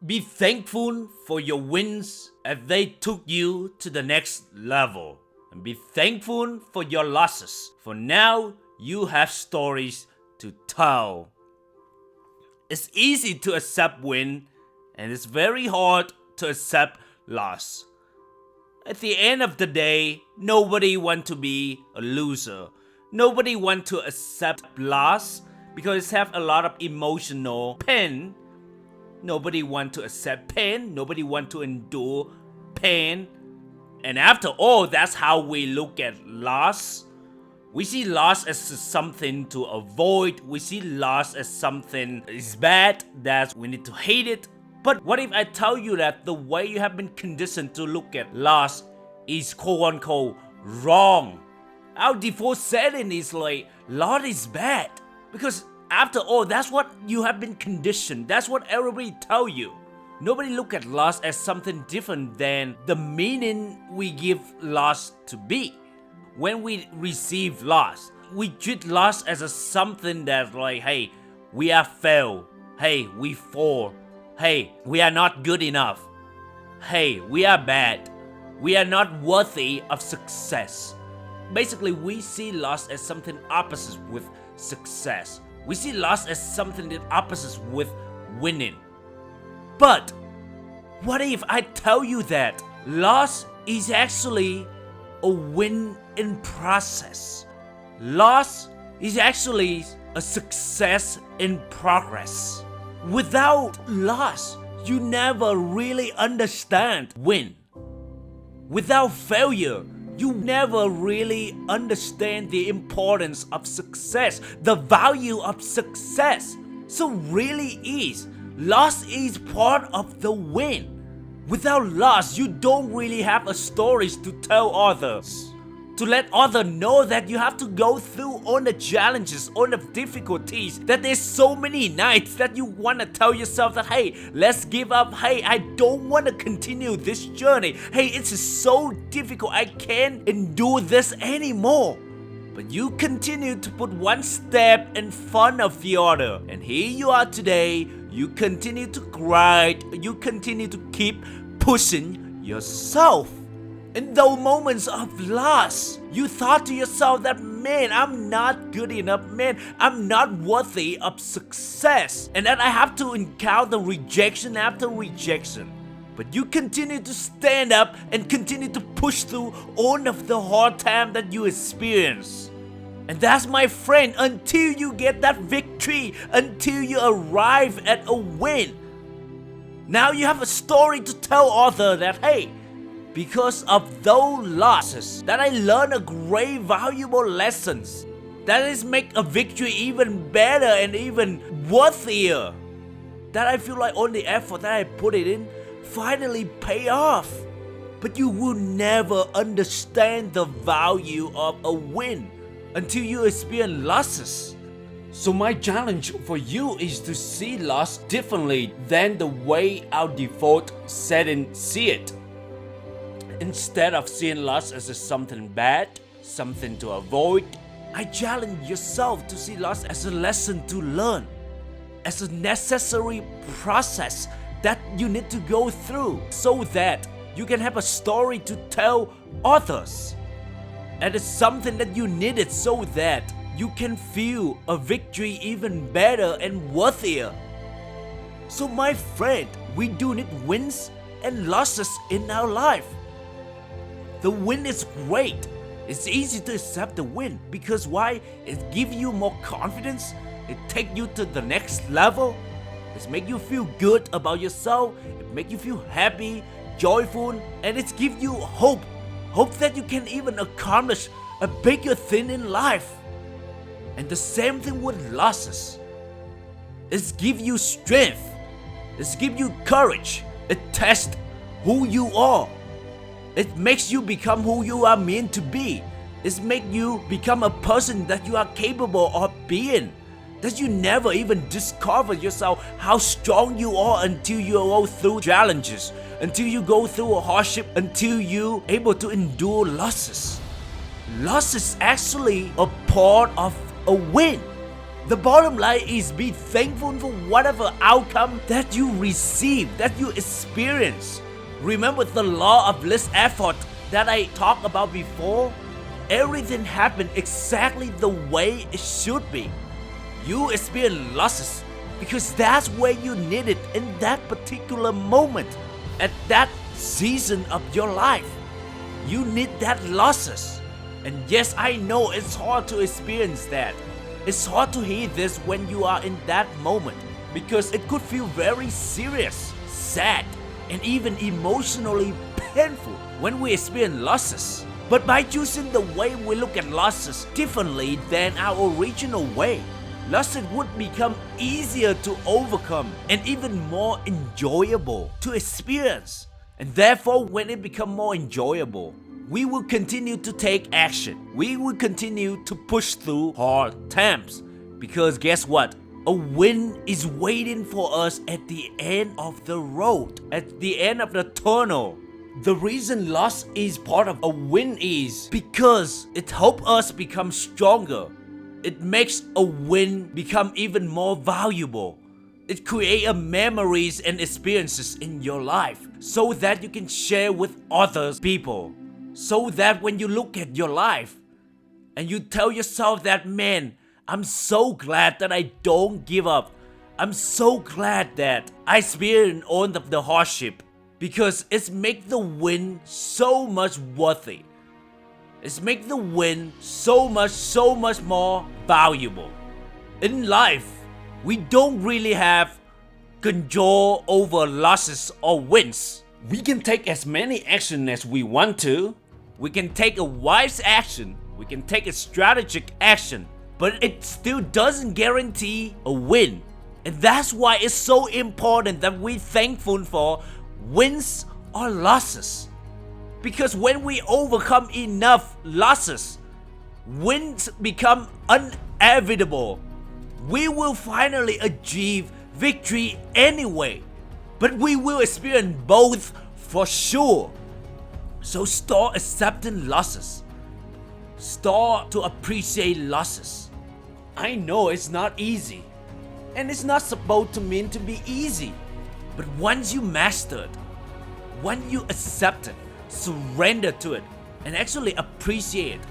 Be thankful for your wins as they took you to the next level. And be thankful for your losses, for now you have stories to tell. It's easy to accept win, and it's very hard to accept loss. At the end of the day, nobody wants to be a loser. Nobody wants to accept loss because it has a lot of emotional pain. Nobody wants to accept pain. Nobody wants to endure pain. And after all, that's how we look at loss. We see loss as something to avoid. We see loss as something is bad, that we need to hate it. But what if I tell you that the way you have been conditioned to look at loss is quote-unquote wrong? Our default setting is like, loss is bad. Because after all, that's what you have been conditioned. That's what everybody tell you. Nobody look at loss as something different than the meaning we give loss to be. When we receive loss, we treat loss as something that like, hey, we are failed. Hey, we fall. Hey, we are not good enough. Hey, we are bad. We are not worthy of success. Basically, we see loss as something opposite with success. We see loss as something that opposites with winning. But what if I tell you that loss is actually a win in process? Loss is actually a success in progress. Without loss, you never really understand win. Without failure, you never really understand the importance of success, the value of success. So really is, loss is part of the win. Without loss, you don't really have a stories to tell others. To let others know that you have to go through all the challenges, all the difficulties, that there's so many nights that you want to tell yourself that, hey, let's give up, hey, I don't want to continue this journey, hey, it's so difficult, I can't endure this anymore. But you continue to put one step in front of the other, and here you are today, you continue to grind, you continue to keep pushing yourself. In those moments of loss, you thought to yourself that, man, I'm not good enough, man, I'm not worthy of success, and that I have to encounter rejection after rejection. But you continue to stand up and continue to push through all of the hard time that you experience. And that's, my friend, until you get that victory, until you arrive at a win. Now you have a story to tell others that, hey, because of those losses, that I learned a great valuable lessons. That is make a victory even better and even worthier. That I feel like all the effort that I put it in finally pay off. But you will never understand the value of a win until you experience losses. So my challenge for you is to see loss differently than the way our default setting see it. Instead of seeing loss as something bad, something to avoid, I challenge yourself to see loss as a lesson to learn, as a necessary process that you need to go through so that you can have a story to tell others. And it's something that you needed so that you can feel a victory even better and worthier. So my friend, we do need wins and losses in our life. The win is great. It's easy to accept the win because why? It gives you more confidence. It takes you to the next level. It makes you feel good about yourself. It makes you feel happy, joyful, and it gives you hope. Hope that you can even accomplish a bigger thing in life. And the same thing with losses. It gives you strength. It gives you courage. It tests who you are. It makes you become who you are meant to be. It makes you become a person that you are capable of being. That you never even discover yourself how strong you are until you go through challenges, until you go through a hardship, until you able to endure losses. Loss is actually a part of a win. The bottom line is be thankful for whatever outcome that you receive, that you experience. Remember the law of least effort that I talked about before? Everything happened exactly the way it should be. You experience losses because that's where you need it in that particular moment, at that season of your life. You need that losses. And yes, I know it's hard to experience that. It's hard to hear this when you are in that moment because it could feel very serious, sad, and even emotionally painful when we experience losses. But by choosing the way we look at losses differently than our original way, losses would become easier to overcome and even more enjoyable to experience. And therefore, when it becomes more enjoyable, we will continue to take action. We will continue to push through hard times. Because guess what? A win is waiting for us at the end of the road, at the end of the tunnel. The reason loss is part of a win is because it helps us become stronger. It makes a win become even more valuable. It creates memories and experiences in your life so that you can share with other people. So that when you look at your life and you tell yourself that, man, I'm so glad that I don't give up. I'm so glad that I experienced all of the hardship because it's make the win so much worthy. It's make the win so much more valuable. In life, we don't really have control over losses or wins. We can take as many actions as we want to. We can take a wise action, we can take a strategic action, but it still doesn't guarantee a win. And that's why it's so important that we're thankful for wins or losses. Because when we overcome enough losses, wins become unavoidable. We will finally achieve victory anyway, but we will experience both for sure. So start accepting losses. Start to appreciate losses. I know it's not easy, and it's not supposed to mean to be easy. But once you master it, when you accept it, surrender to it, and actually appreciate it,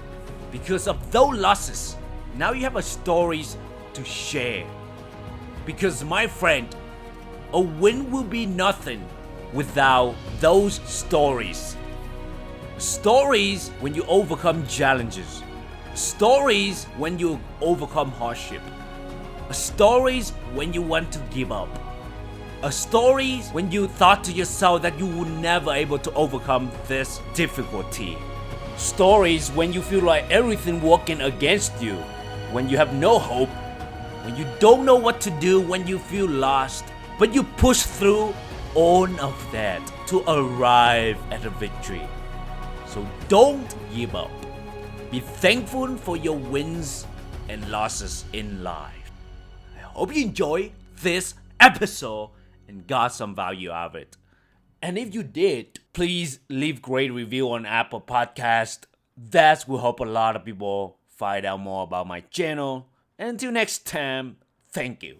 because of those losses, now you have a stories to share. Because my friend, a win will be nothing without those stories. Stories when you overcome challenges. Stories when you overcome hardship. Stories when you want to give up. Stories when you thought to yourself that you would never able to overcome this difficulty. Stories when you feel like everything working against you, when you have no hope, when you don't know what to do, when you feel lost, but you push through all of that to arrive at a victory. So don't give up. Be thankful for your wins and losses in life. I hope you enjoyed this episode and got some value out of it. And if you did, please leave great review on Apple Podcast. That will help a lot of people find out more about my channel. And until next time, thank you.